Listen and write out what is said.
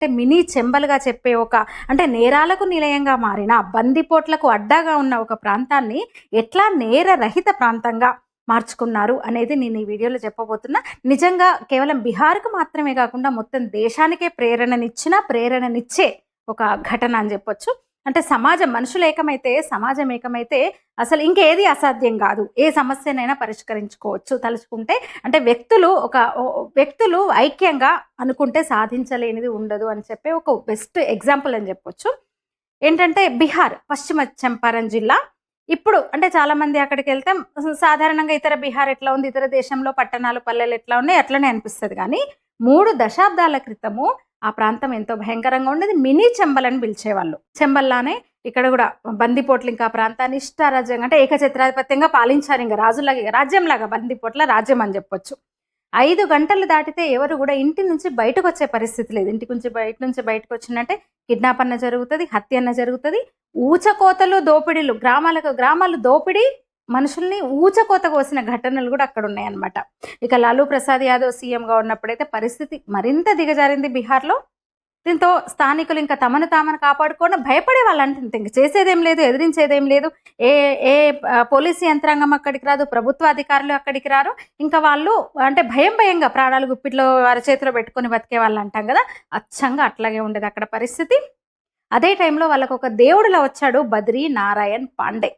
అంటే మినీ చెంబలుగా చెప్పే అంటే నేరాలకు నిలయంగా మారిన, బందిపోట్లకు అడ్డాగా ఉన్న ఒక ప్రాంతాన్ని ఎట్లా నేరరహిత ప్రాంతంగా మార్చుకున్నారు అనేది నేను ఈ వీడియోలో చెప్పబోతున్నా. నిజంగా కేవలం బీహార్‌కు మాత్రమే కాకుండా మొత్తం దేశానికే ప్రేరణనిచ్చే ఒక ఘటన అని చెప్పొచ్చు. అంటే మనుషులు ఏకమైతే, సమాజం ఏకమైతే అసలు ఇంకేది అసాధ్యం కాదు. ఏ సమస్యనైనా పరిష్కరించుకోవచ్చు తలుచుకుంటే. అంటే వ్యక్తులు ఐక్యంగా అనుకుంటే సాధించలేనిది ఉండదు అని చెప్పే ఒక బెస్ట్ ఎగ్జాంపుల్ అని చెప్పొచ్చు. ఏంటంటే బీహార్, పశ్చిమ చంపారణ్ జిల్లా. ఇప్పుడు అంటే చాలామంది అక్కడికెళ్తే సాధారణంగా ఇతర బీహార్ ఎట్లా ఉంది, ఇతర దేశంలో పట్టణాలు, పల్లెలు ఎట్లా ఉన్నాయి అట్లనే అనిపిస్తది గానీ, 3 దశాబ్దాల క్రితము ఆ ప్రాంతం ఎంతో భయంకరంగా ఉండేది. మినీ చెంబలని పిలిచేవాళ్ళు. చెంబల్లానే ఇక్కడ గూడా బందిపోట్లు ఇంకా ప్రాంతాన్ని ఇష్టారాజ్యంగా అంటే ఏకఛత్రాధిపత్యంగా పాలించారింక రాజులాగా, రాజ్యంలాగా. బందిపోట్ల రాజ్యం అని జెప్పొచ్చు. 5 గంటలు దాటితే ఎవరు గూడా ఇంటి నుంచి బయటకొచ్చే పరిస్థితి లేదు. బయట నుంచి బయటకొచ్చిందంటే కిడ్నాప్ అన్న జరుగుతది, హత్య అన్న జరుగుతది. ఊచకోతలు, దోపిడీలు, గ్రామాలు దోపిడీ, మనుషుల్ని ఊచకోత కోసిన ఘటనలు కూడా అక్కడ ఉన్నాయన్నమాట. ఇక లాలూ ప్రసాద్ యాదవ్ సీఎంగా ఉన్నప్పుడైతే పరిస్థితి మరింత దిగజారింది బీహార్లో. దీంతో స్థానికులు ఇంకా తమను కాపాడుకోవడం భయపడే వాళ్ళంటే ఇంక చేసేదేం లేదు, ఎదిరించేదేం లేదు. ఏ ఏ పోలీసు యంత్రాంగం అక్కడికి రాదు, ప్రభుత్వ అధికారులు అక్కడికి రారు. ఇంకా వాళ్ళు అంటే భయంగా ప్రాణాలు గుప్పిట్లో వారి చేతిలో పెట్టుకొని బతికే వాళ్ళు అంటాం కదా, అచ్చంగా అట్లాగే ఉండేది అక్కడ పరిస్థితి. అదే టైంలో వాళ్ళకు ఒక దేవుడిలా వచ్చాడు బద్రీ నారాయణ్ పాండే.